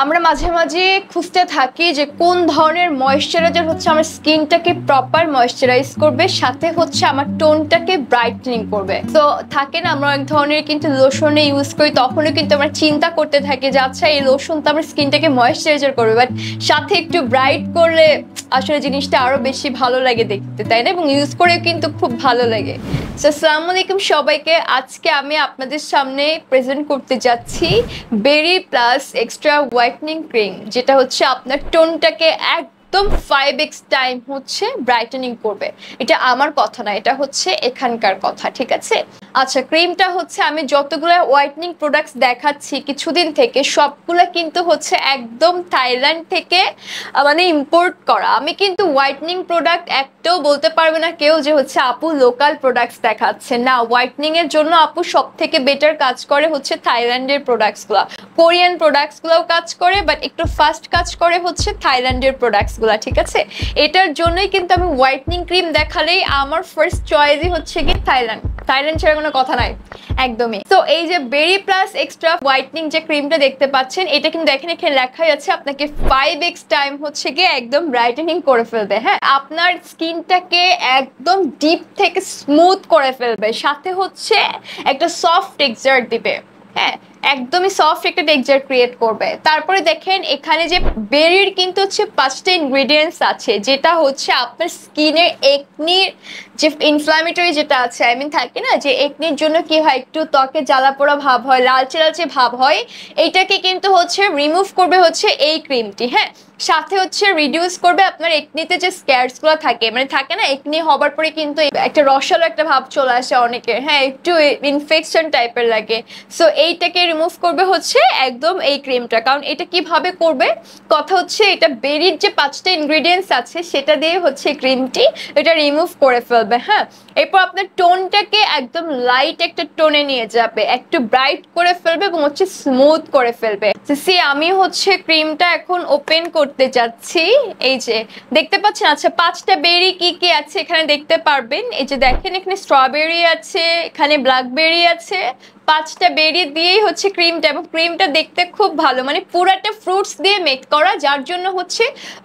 আমরা মাঝে মাঝে খুঁজতে থাকি যে কোন ধরনের ময়েশ্চারাইজার হচ্ছে আমার স্কিনটাকে প্রপার ময়েশ্চারাইজ করবে, সাথে হচ্ছে আমার টোনটাকে ব্রাইটনিং করবে। তো থাকে না, আমরা এক ধরনের কিন্তু লোশনে ইউজ করি, তখনও কিন্তু আমরা চিন্তা করতে থাকি যে আচ্ছা এই লোশন তো আমার স্কিনটাকে ময়েশ্চারাইজার করবে, বাট সাথে একটু ব্রাইট করলে আসলে জিনিসটা আরো বেশি ভালো লাগে দেখতে, তাই না? এবং ইউজ করে কিন্তু খুব ভালো লাগে। সো আসসালামু আলাইকুম সবাইকে। আজকে আমি আপনাদের সামনে প্রেজেন্ট করতে যাচ্ছি বেরি প্লাস এক্সট্রা হোয়াইটনিং ক্রিম, যেটা হচ্ছে আপনার টোনটাকে একদম 5x টাইম হচ্ছে ব্রাইটেনিং করবে। এটা আমার কথা না, এটা হচ্ছে এখানকার কথা, ঠিক আছে? আচ্ছা, ক্রিমটা হচ্ছে আমি যতগুলো হোয়াইটনিং প্রোডাক্টস দেখাচ্ছি কিছুদিন থেকে, সবগুলো কিন্তু হচ্ছে একদম থাইল্যান্ড থেকে মানে ইম্পোর্ট করা। আমি কিন্তু হোয়াইটনিং প্রোডাক্ট একটাও বলতে পারবে না কেউ যে হচ্ছে আপু লোকাল প্রোডাক্টস দেখাচ্ছে না। হোয়াইটনিং এর জন্য আপু সব থেকে বেটার কাজ করে হচ্ছে থাইল্যান্ডের প্রোডাক্টসগুলো, কোরিয়ান প্রোডাক্টসগুলোও কাজ করে, বাট একটু ফাস্ট কাজ করে হচ্ছে থাইল্যান্ডের প্রোডাক্টসগুলো, ঠিক আছে? এটার জন্যই কিন্তু আমি হোয়াইটনিং ক্রিম দেখালেই আমার ফার্স্ট চয়েসই হচ্ছে কি থাইল্যান্ড। থাইল্যান্ড ছাড়া কোনো কথা নাই একদমই। তো এই যে বেরি প্লাস এক্সট্রা হোয়াইটনিং যে ক্রিমটা দেখতে পাচ্ছেন, এটা কিন্তু দেখেন এখানে লেখা আছে আপনাকে 5x টাইম হচ্ছে গিয়ে একদম ব্রাইটেনিং করে ফেলবে। হ্যাঁ, আপনার স্কিনটাকে একদম ডিপ থেকে স্মুথ করে ফেলবে, সাথে হচ্ছে একটা সফট টেক্সচার দিবে। হ্যাঁ, একদমই সফট একটা টেক্সচার ক্রিয়েট করবে। তারপরে দেখেন এখানে যে বেরির কিন্তু হচ্ছে 5টা ইনগ্রেডিয়েন্টস আছে, যেটা হচ্ছে আপনার স্কিনের একনির যে ইনফ্ল্যামেটরি যেটা আছে, আই মিন থাকে না যে একনির জন্য কি হয়, একটু ত্বকে জ্বালা পোড়া ভাব হয়, লালচে লালচে ভাব হয়, এইটাকে কিন্তু হচ্ছে রিমুভ করবে হচ্ছে এই ক্রিমটি। হ্যাঁ, সাথে হচ্ছে রিডিউস করবে আপনার একনিতে যে স্ক্যারস গুলো থাকে, মানে থাকে না একনি হবার পরে কিন্তু একটা রসালো একটা ভাব চলে আসে অনেকের, হ্যাঁ একটু ইনফেকশন টাইপের লাগে। সো এইটাকে রিমুভ করবে হচ্ছে একদম এই ক্রিমটা। কারণ এটা কিভাবে করবে, কথা হচ্ছে এটা বেরির যে 5টা ইনগ্রেডিয়েন্টস আছে সেটা দিয়ে হচ্ছে ক্রিমটি এটা রিমুভ করে ফেলবে। হ্যাঁ, এরপর আপনার টোনটাকে একদম লাইট একটা টোনে নিয়ে যাবে, একটু ব্রাইট করে ফেলবে এবং হচ্ছে স্মুথ করে ফেলবে। সি আমি হচ্ছে ক্রিমটা এখন ওপেন করতে যাচ্ছি। এই যে দেখতে পাচ্ছেন, আচ্ছা 5টা বেরি কি কি আছে এখানে দেখতে পারবেন। এই যে দেখেন এখানে স্ট্রবেরি আছে, এখানে ব্ল্যাকবেরি আছে। 5টা বেরি দিয়েই হচ্ছে ক্রিমটা, এবং ক্রিমটা দেখতে খুব ভালো, মানে পুরাটা ফ্রুটস দিয়ে মেক করা, যার জন্য হচ্ছে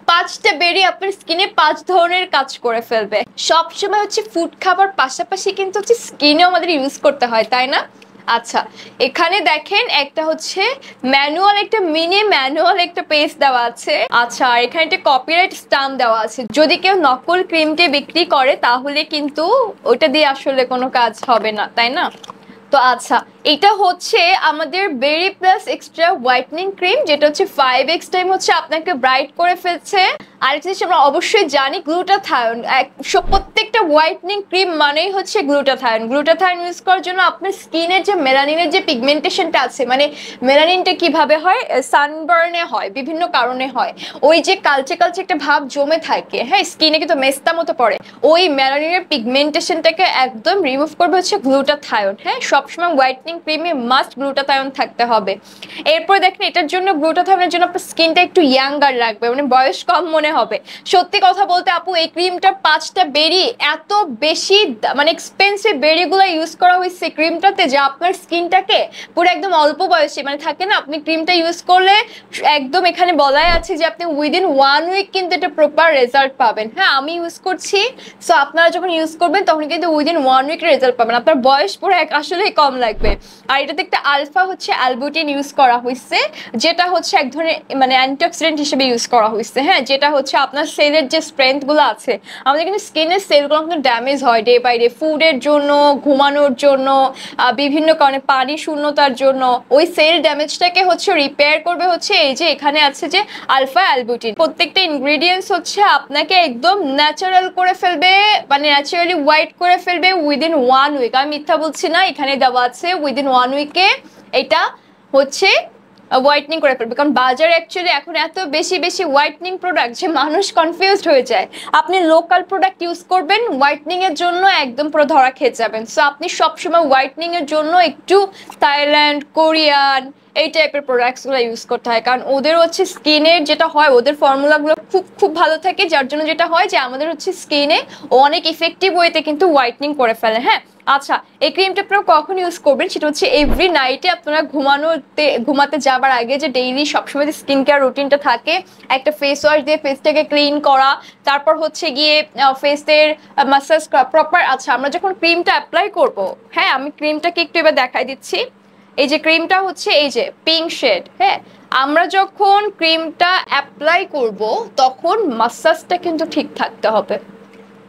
5টা বেরি আপনার স্কিনে 5 ধরনের কাজ করে ফেলবে। সবসময় হচ্ছে ফুড খাবার পাশাপাশি কিন্তু হচ্ছে স্কিনেও আমাদের ইউজ করতে হয়, তাই না? আচ্ছা, এখানে দেখেন একটা হচ্ছে ম্যানুয়াল, একটা মিনি ম্যানুয়াল একটা পেজ দেওয়া আছে। আচ্ছা, আর এখানে একটা কপিরাইট স্ট্যাম্প দেওয়া আছে। যদি কেউ নকল ক্রিমটি বিক্রি করে তাহলে কিন্তু ওটা দিয়ে আসলে কোনো কাজ হবে না, তাই না? তো আচ্ছা, এটা হচ্ছে আমাদের বেরি প্লাস এক্সট্রা হোয়াইটনিং ক্রিম, যেটা হচ্ছে 5x টাইম হচ্ছে আপনাকে ব্রাইট করে ফেলছে। আরেকটা জিনিস আমরা অবশ্যই জানি, গ্লুটাথায়ন। প্রত্যেকটা হোয়াইটনিং ক্রিম মানেই হচ্ছে গ্লুটাথায়ন। গ্লুটাথায়ন ইউজ করার জন্য আপনার স্কিনের যে মেলানিনের যে পিগমেন্টেশনটা আছে, মানে মেলানিনটা কিভাবে হয়, সানবার্নে হয়, বিভিন্ন কারণে হয়, ওই যে কালচে কালচে একটা ভাব জমে থাকে, হ্যাঁ স্কিনে কিন্তু মেস্তা মতো পড়ে, ওই মেলানিনের পিগমেন্টেশনটাকে একদম রিমুভ করবে হচ্ছে গ্লুটাথায়ন। হ্যাঁ, সবসময় হোয়াইটনিং ক্রিমে মাস্ট গ্লুটাথায়ন থাকতে হবে। এরপর দেখেন এটার জন্য, গ্লুটাথায়নের জন্য আপনার স্কিনটা একটু ইয়াঙ্গার রাখবে, মানে বয়স কম মনে হবে। সত্যি কথা বলতে আপু, এই ক্রিমটার 5টা বেরি এত বেশি মানে এক্সপেন্সিভ বেরিগুলো ইউজ করা হয়েছে ক্রিমটাতে, যে আপনার স্কিনটাকে পুরো একদম অল্প বয়সে, মানে থাকে না আপনি ক্রিমটা ইউজ করলে একদম এখানে বলাই আছে যে আপনি উইদিন 1 উইক কিন্তু এটা প্রপার রেজাল্ট পাবেন। হ্যাঁ, আমি ইউজ করছি, সো আপনারা যখন ইউজ করবেন তখন কিন্তু উইদিন 1 উইক রেজাল্ট পাবেন। আপনার বয়স পুরো আসলেই কম লাগবে। আর এটাতে একটা আলফা হচ্ছে অ্যালবুটিন ইউজ করা হয়েছে, যেটা হচ্ছে এক ধরনের মানে অ্যান্টিঅক্সিডেন্ট হিসেবে ইউজ করা হয়েছে। হ্যাঁ, যেটা হচ্ছে আপনার সেলের যে স্ট্রেংথগুলো আছে, আমাদের কিন্তু স্কিনের সেলগুলো কিন্তু ড্যামেজ হয় ডে বাই ডে, ফুডের জন্য, ঘুমানোর জন্য, বিভিন্ন কারণে, পানি শূন্যতার জন্য, ওই সেল ড্যামেজটাকে হচ্ছে রিপেয়ার করবে হচ্ছে এই যে এখানে আছে যে আলফা অ্যালবুটিন। প্রত্যেকটা ইনগ্রেডিয়েন্টস হচ্ছে আপনাকে একদম ন্যাচারাল করে ফেলবে, মানে ন্যাচারালি হোয়াইট করে ফেলবে উইদিন 1 উইক। আমি মিথ্যা বলছি না, এখানে দেওয়া আছে উইদিন 1 উইকে এটা হচ্ছে হোয়াইটনিং করে ফেলবে। কারণ বাজারে অ্যাকচুয়ালি এখন এত বেশি বেশি হোয়াইটনিং প্রোডাক্ট যে মানুষ কনফিউজড হয়ে যায়। আপনি লোকাল প্রোডাক্ট ইউজ করবেন হোয়াইটনিং এর জন্য, একদম পুরো ধরা খেয়ে যাবেন। সো আপনি সবসময় হোয়াইটনিং এর জন্য একটু থাইল্যান্ড, কোরিয়ান এই টাইপের প্রোডাক্টসগুলো ইউজ করতে হয়, কারণ ওদের হচ্ছে স্কিনের যেটা হয়, ওদের ফর্মুলাগুলো খুব খুব ভালো থাকে, যার জন্য যেটা হয় যে আমাদের হচ্ছে স্কিনে অনেক ইফেক্টিভ ওয়েতে কিন্তু হোয়াইটনিং করে ফেলে। হ্যাঁ, আচ্ছা, এই ক্রিমটা আপনারা কখন ইউজ করবেন সেটা হচ্ছে এভরি নাইটে আপনারা ঘুমাতে যাবার আগে যে ডেইলি সবসময় যে স্কিন কেয়ার রুটিনটা থাকে, একটা ফেস ওয়াশ দিয়ে ফেসটাকে ক্লিন করা, তারপর হচ্ছে গিয়ে ফেসের মাসাজ করা প্রপার। আচ্ছা, আমরা যখন ক্রিমটা অ্যাপ্লাই করব, হ্যাঁ আমি ক্রিমটাকে একটু এবার দেখাই দিচ্ছি। এই যে ক্রিমটা হচ্ছে এই যে পিঙ্ক শেড, হ্যাঁ আমরা যখন ক্রিমটা অ্যাপ্লাই করব তখন মাসাজটা কিন্তু ঠিক থাকতে হবে।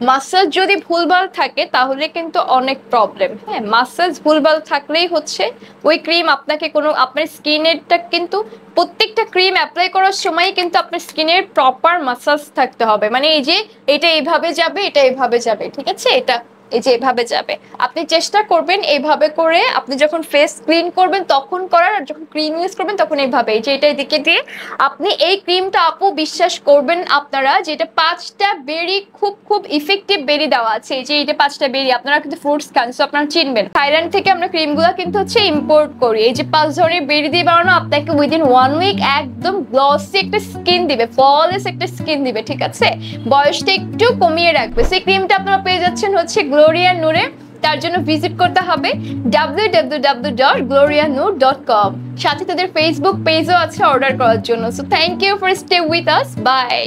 মাসাজ যদি ভুলভাল থাকে তাহলে কিন্তু অনেক প্রবলেম। হ্যাঁ, মাসাজ ভুলভাল থাকলেই হচ্ছে ওই ক্রিম আপনাকে কোনো আপনার স্কিনেরটা কিন্তু প্রত্যেকটা ক্রিম অ্যাপ্লাই করার সময় কিন্তু আপনার স্কিনের প্রপার মাসাজ থাকতে হবে। মানে এই যে এটা এইভাবে যাবে, এটা এইভাবে যাবে, ঠিক আছে, এটা এই যে এভাবে যাবে। আপনি চেষ্টা করবেন এইভাবে করে আপনি যখন ফেস ক্লিন করবেন তখন করার, আর যখন ক্রিম ইউজ করবেন তখন এইভাবে এই যে এটা এদিকে দিয়ে আপনি এই ক্রিমটা আপু বিশ্বাস করবেন আপনারা যে এটা 5টা বেরি খুব খুব ইফেক্টিভ বেরি দেওয়া আছে। এই যে এটা 5টা বেরি, আপনারা কিন্তু ফ্রুটস খান সো আপনারা চিনবেন। থাইল্যান্ড থেকে আমরা ক্রিমগুলো কিন্তু হচ্ছে ইম্পোর্ট করি। এই যে 5 ধরনের বেরি দিয়ে বানানো আপনাকে উইদিন 1 উইক একদম গ্লসি একটা স্কিন দিবে, ফললেস একটা স্কিন দিবে, ঠিক আছে, বয়সটা একটু কমিয়ে রাখবে। সেই ক্রিমটা আপনারা পেয়ে যাচ্ছেন হচ্ছে গ্লোরিয়া নূরে। তার জন্য ভিজিট করতে হবে www.glorianoor.com। সাথে তাদের ফেসবুক পেজও আছে অর্ডার করার জন্য। So thank you for stay with us, by.